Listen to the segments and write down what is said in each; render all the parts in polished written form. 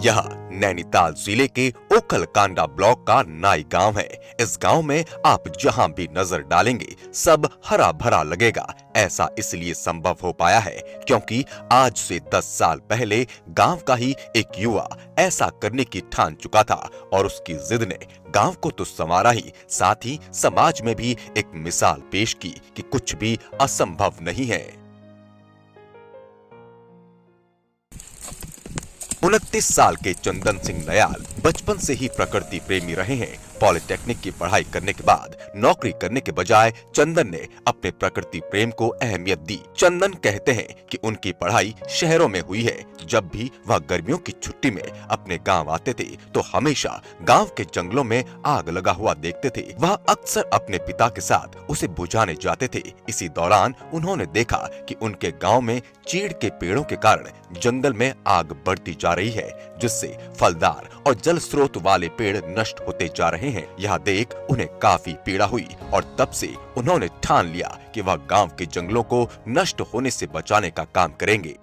यह नैनीताल जिले के ओखलकांडा ब्लॉक का नाई गांव है। इस गांव में आप जहां भी नजर डालेंगे सब हरा भरा लगेगा। ऐसा इसलिए संभव हो पाया है क्योंकि आज से 10 साल पहले गांव का ही एक युवा ऐसा करने की ठान चुका था और उसकी जिद ने गांव को तो संवारा ही, साथ ही समाज में भी एक मिसाल पेश की कि कुछ भी असंभव नहीं है। 29 साल के चंदन सिंह नयाल बचपन से ही प्रकृति प्रेमी रहे हैं। पॉलिटेक्निक की पढ़ाई करने के बाद नौकरी करने के बजाय चंदन ने अपने प्रकृति प्रेम को अहमियत दी। चंदन कहते हैं कि उनकी पढ़ाई शहरों में हुई है। जब भी वह गर्मियों की छुट्टी में अपने गांव आते थे तो हमेशा गांव के जंगलों में आग लगा हुआ देखते थे। वह अक्सर अपने पिता के साथ उसे बुझाने जाते थे। इसी दौरान उन्होंने देखा कि उनके गांव में चीड़ के पेड़ों के कारण जंगल में आग बढ़ती जा रही है, जिससे फलदार और जल स्रोत वाले पेड़ नष्ट होते जा रहे हैं। यह देख उन्हें काफी पीड़ा हुई और तब से उन्होंने ठान लिया कि वह गांव के जंगलों को नष्ट होने से बचाने का काम करेंगे।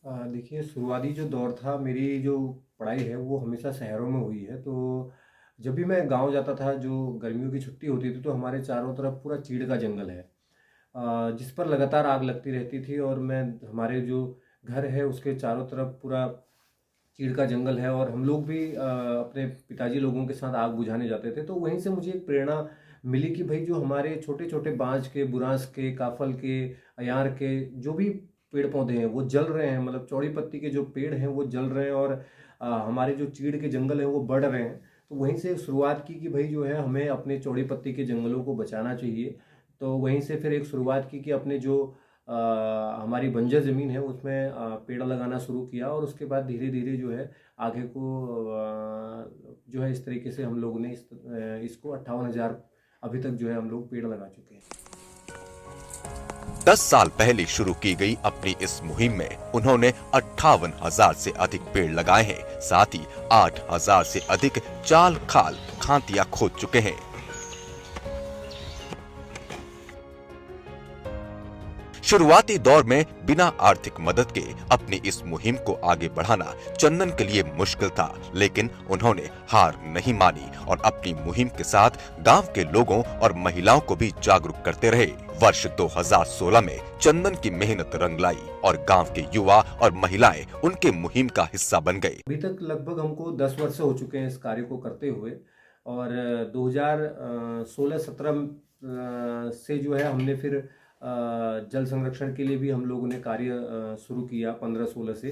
देखिए, शुरुआती जो दौर था, मेरी जो पढ़ाई है वो हमेशा शहरों में हुई है। तो जब भी मैं गांव जाता था, जो गर्मियों की छुट्टी होती थी, तो हमारे चारों तरफ पूरा चीड़ का जंगल है, जिस पर लगातार आग लगती रहती थी। और मैं हमारे जो घर है उसके चारों तरफ पूरा चीड़ का जंगल है, और हम लोग भी अपने पिताजी लोगों के साथ आग बुझाने जाते थे। तो वहीं से मुझे एक प्रेरणा मिली कि भाई, जो हमारे छोटे छोटे बांज के, बुरांस के, काफल के, अयार के जो भी पेड़ पौधे हैं वो जल रहे हैं, मतलब चौड़ी पत्ती के जो पेड़ हैं वो जल रहे हैं, और हमारे जो चीड़ के जंगल हैं वो बढ़ रहे हैं। तो वहीं से शुरुआत की कि भाई जो है, हमें अपने चौड़ी पत्ती के जंगलों को बचाना चाहिए। तो वहीं से फिर एक शुरुआत की कि अपने जो हमारी बंजर ज़मीन है उसमें पेड़ लगाना शुरू किया, और उसके बाद धीरे धीरे जो है आगे को जो है इस तरीके से हम लोगों ने इसको 58,000 अभी तक जो है हम लोग पेड़ लगा चुके हैं। 10 साल पहले शुरू की गई अपनी इस मुहिम में उन्होंने 58,000 से अधिक पेड़ लगाए हैं। साथ ही 8,000 से अधिक चाल खाल खांतियां खोद चुके हैं। शुरुआती दौर में बिना आर्थिक मदद के अपनी इस मुहिम को आगे बढ़ाना चंदन के लिए मुश्किल था, लेकिन उन्होंने हार नहीं मानी और अपनी मुहिम के साथ गांव के लोगों और महिलाओं को भी जागरूक करते रहे। वर्ष 2016 में चंदन की मेहनत रंग लाई और गांव के युवा और महिलाएं उनके मुहिम का हिस्सा बन गए। अभी तक लगभग हमको 10 वर्ष हो चुके हैं इस कार्य को करते हुए, और 2016-17 से जो है हमने फिर जल संरक्षण के लिए भी हम लोगों ने कार्य शुरू किया 15-16 से।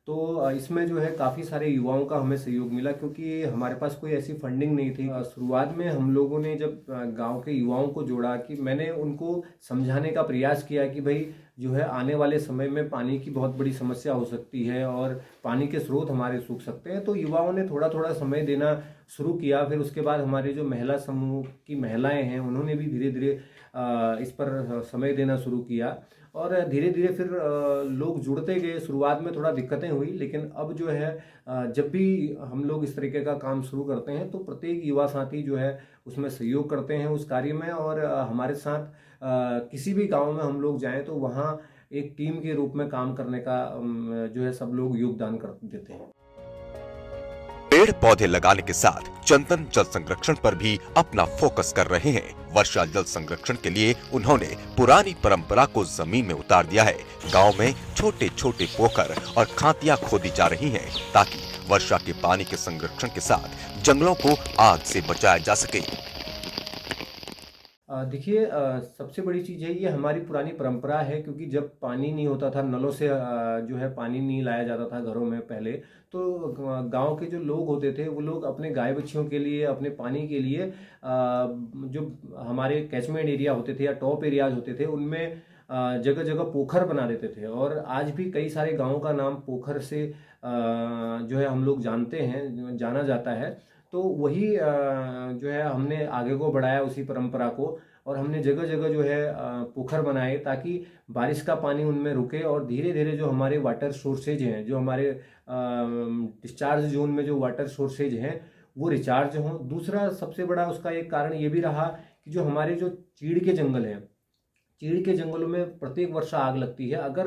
तो इसमें जो है काफ़ी सारे युवाओं का हमें सहयोग मिला, क्योंकि हमारे पास कोई ऐसी फंडिंग नहीं थी। शुरुआत में हम लोगों ने जब गांव के युवाओं को जोड़ा, कि मैंने उनको समझाने का प्रयास किया कि भाई जो है, आने वाले समय में पानी की बहुत बड़ी समस्या हो सकती है और पानी के स्रोत हमारे सूख सकते हैं। तो युवाओं ने थोड़ा थोड़ा समय देना शुरू किया। फिर उसके बाद हमारे जो महिला समूह की महिलाएं हैं उन्होंने भी धीरे धीरे इस पर समय देना शुरू किया, और धीरे धीरे फिर लोग जुड़ते गए। शुरुआत में थोड़ा दिक्कतें हुई, लेकिन अब जो है जब भी हम लोग इस तरीके का काम शुरू करते हैं तो प्रत्येक युवा साथी जो है उसमें सहयोग करते हैं उस कार्य में। और हमारे साथ किसी भी गांव में हम लोग जाएं तो वहाँ एक टीम के रूप में काम करने का जो है सब लोग योगदान कर देते हैं। पेड़ पौधे लगाने के साथ चंदन जल संरक्षण पर भी अपना फोकस कर रहे हैं। वर्षा जल संरक्षण के लिए उन्होंने पुरानी परंपरा को जमीन में उतार दिया है। गांव में छोटे छोटे पोखर और खांतियां खोदी जा रही हैं ताकि वर्षा के पानी के संरक्षण के साथ जंगलों को आग से बचाया जा सके। देखिए, सबसे बड़ी चीज़ है, ये हमारी पुरानी परंपरा है, क्योंकि जब पानी नहीं होता था, नलों से जो है पानी नहीं लाया जाता था घरों में पहले, तो गांव के जो लोग होते थे वो लोग अपने गाय बच्चियों के लिए, अपने पानी के लिए जो हमारे कैचमेंट एरिया होते थे या टॉप एरियाज होते थे उनमें जगह जगह पोखर बना देते थे। और आज भी कई सारे गाँव का नाम पोखर से जो है हम लोग जानते हैं, जाना जाता है। तो वही जो है हमने आगे को बढ़ाया उसी परंपरा को, और हमने जगह जगह जो है पोखर बनाए ताकि बारिश का पानी उनमें रुके, और धीरे धीरे जो हमारे वाटर सोर्सेज हैं, जो हमारे डिस्चार्ज जोन में जो वाटर सोर्सेज हैं वो रिचार्ज हों। दूसरा सबसे बड़ा उसका एक कारण ये भी रहा कि जो हमारे जो चीड़ के जंगल हैं, चीड़ के जंगलों में प्रत्येक वर्ष आग लगती है। अगर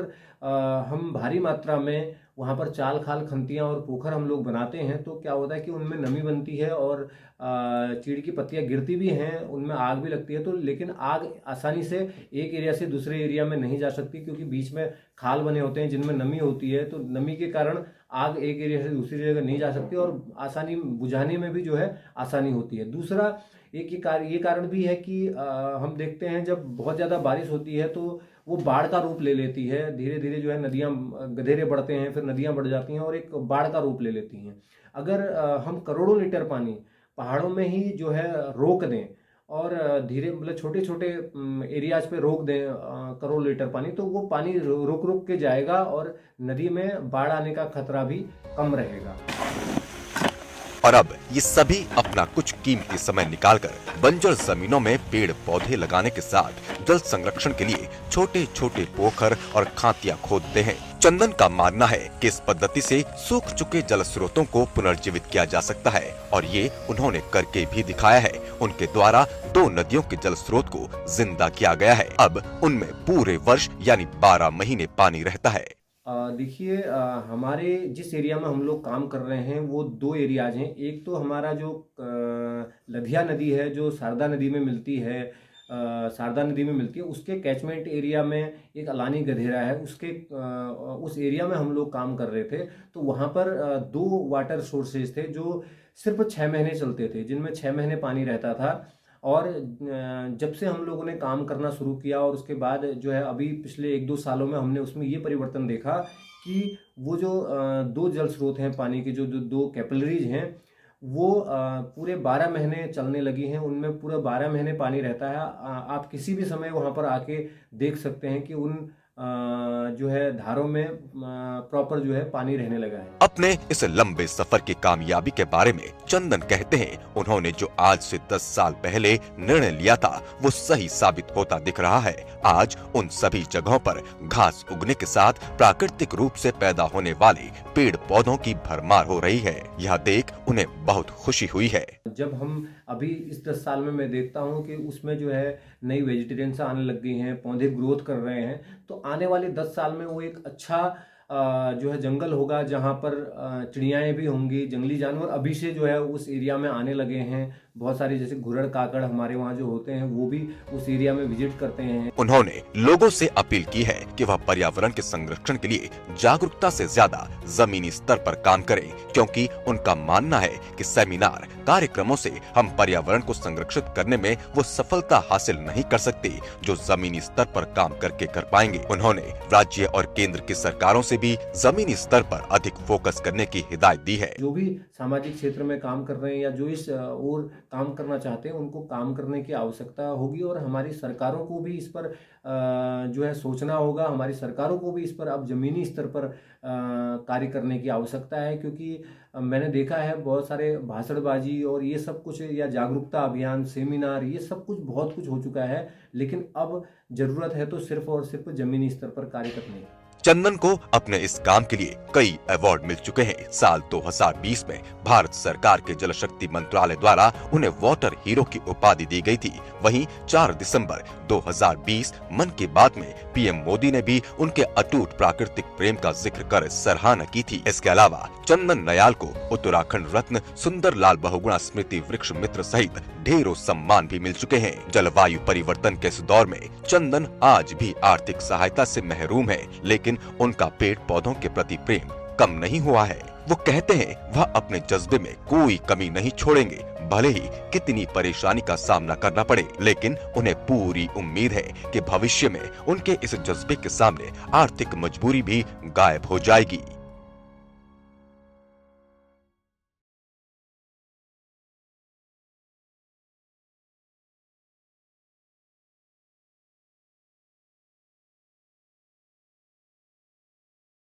हम भारी मात्रा में वहाँ पर चाल खाल खंतियाँ और पोखर हम लोग बनाते हैं तो क्या होता है कि उनमें नमी बनती है और चीड़ की पत्तियाँ गिरती भी हैं, उनमें आग भी लगती है। तो लेकिन आग आसानी से एक एरिया से दूसरे एरिया में नहीं जा सकती, क्योंकि बीच में खाल बने होते हैं जिनमें नमी होती है। तो नमी के कारण आग एक एरिया से दूसरी जगह नहीं जा सकती और आसानी बुझाने में भी जो है आसानी होती है। दूसरा एक ये कारण भी है कि हम देखते हैं जब बहुत ज़्यादा बारिश होती है तो वो बाढ़ का रूप ले लेती है। धीरे धीरे जो है नदियाँ, गधेरे बढ़ते हैं, फिर नदियाँ बढ़ जाती हैं और एक बाढ़ का रूप ले लेती हैं। अगर हम करोड़ों लीटर पानी पहाड़ों में ही जो है रोक दें और धीरे मतलब छोटे छोटे एरियाज पे रोक दें करोड़ लीटर पानी, तो वो पानी रुक रुक के जाएगा और नदी में बाढ़ आने का खतरा भी कम रहेगा। और अब ये सभी अपना कुछ कीमती समय निकालकर बंजर जमीनों में पेड़ पौधे लगाने के साथ जल संरक्षण के लिए छोटे छोटे पोखर और खातियां खोदते हैं। चंदन का मानना है कि इस पद्धति से सूख चुके जल स्रोतों को पुनर्जीवित किया जा सकता है और ये उन्होंने करके भी दिखाया है। उनके द्वारा 2 नदियों के जल स्रोत को जिंदा किया गया है। अब उनमें पूरे वर्ष यानी 12 महीने पानी रहता है। देखिए, हमारे जिस एरिया में हम लोग काम कर रहे हैं वो 2 एरियाज हैं। एक तो हमारा जो लधिया नदी है जो शारदा नदी में मिलती है, उसके कैचमेंट एरिया में एक अलानी गधेरा है, उस एरिया में हम लोग काम कर रहे थे। तो वहाँ पर 2 वाटर सोर्सेज थे जो सिर्फ 6 महीने चलते थे, जिनमें 6 महीने पानी रहता था। और जब से हम लोगों ने काम करना शुरू किया और उसके बाद जो है अभी पिछले 1-2 सालों में हमने उसमें ये परिवर्तन देखा कि वो जो 2 जल स्रोत हैं पानी के, जो 2 कैपिलरीज हैं, वो पूरे 12 महीने चलने लगी हैं। उनमें पूरा 12 महीने पानी रहता है। आप किसी भी समय वहाँ पर आके देख सकते हैं कि उन जो है धारों में प्रॉपर जो है पानी रहने लगा है। अपने इस लंबे सफर की कामयाबी के बारे में चंदन कहते हैं, उन्होंने जो आज से 10 साल पहले निर्णय लिया था वो सही साबित होता दिख रहा है। आज उन सभी जगहों पर घास उगने के साथ प्राकृतिक रूप से पैदा होने वाले पेड़ पौधों की भरमार हो रही है। यह देख उन्हें बहुत खुशी हुई है। जब हम अभी इस 10 साल में मैं देखता हूँ कि उसमें जो है नई वेजिटेरियंस आने लग गई हैं, पौधे ग्रोथ कर रहे हैं, तो आने वाले 10 साल में वो एक अच्छा जो है जंगल होगा जहाँ पर चिड़ियाएँ भी होंगी, जंगली जानवर अभी से जो है उस एरिया में आने लगे हैं। बहुत सारी जैसे घुरड़ काकड़ हमारे वहाँ जो होते हैं वो भी उस एरिया में विजिट करते हैं। उन्होंने लोगों से अपील की है कि वह पर्यावरण के संरक्षण के लिए जागरूकता से ज्यादा जमीनी स्तर पर काम करें, क्योंकि उनका मानना है कि सेमिनार कार्यक्रमों से हम पर्यावरण को संरक्षित करने में वो सफलता हासिल नहीं कर सकते जो जमीनी स्तर पर काम करके कर पाएंगे। उन्होंने राज्य और केंद्र की सरकारों से भी जमीनी स्तर पर अधिक फोकस करने की हिदायत दी है। जो भी सामाजिक क्षेत्र में काम कर रहे हैं या जो इस और काम करना चाहते हैं उनको काम करने की आवश्यकता होगी और हमारी सरकारों को भी इस पर जो है सोचना होगा। हमारी सरकारों को भी इस पर अब जमीनी स्तर पर कार्य करने की आवश्यकता है, क्योंकि मैंने देखा है बहुत सारे भाषणबाजी और ये सब कुछ या जागरूकता अभियान, सेमिनार, ये सब कुछ बहुत कुछ हो चुका है, लेकिन अब जरूरत है तो सिर्फ और सिर्फ जमीनी स्तर पर कार्य करने की। चंदन को अपने इस काम के लिए कई अवार्ड मिल चुके हैं। साल 2020 में भारत सरकार के जल शक्ति मंत्रालय द्वारा उन्हें वाटर हीरो की उपाधि दी गई थी। वहीं 4 दिसंबर 2020 मन की बात में पीएम मोदी ने भी उनके अटूट प्राकृतिक प्रेम का जिक्र कर सराहना की थी। इसके अलावा चंदन नयाल को उत्तराखंड रत्न सुंदर लाल बहुगुणा स्मृति वृक्ष मित्र सहित ढेरों सम्मान भी मिल चुके हैं। जलवायु परिवर्तन के इस दौर में चंदन आज भी आर्थिक सहायता से महरूम है, लेकिन उनका पेड़ पौधों के प्रति प्रेम कम नहीं हुआ है। वो कहते हैं वह अपने जज्बे में कोई कमी नहीं छोड़ेंगे, भले ही कितनी परेशानी का सामना करना पड़े, लेकिन उन्हें पूरी उम्मीद है कि भविष्य में उनके इस जज्बे के सामने आर्थिक मजबूरी भी गायब हो जाएगी।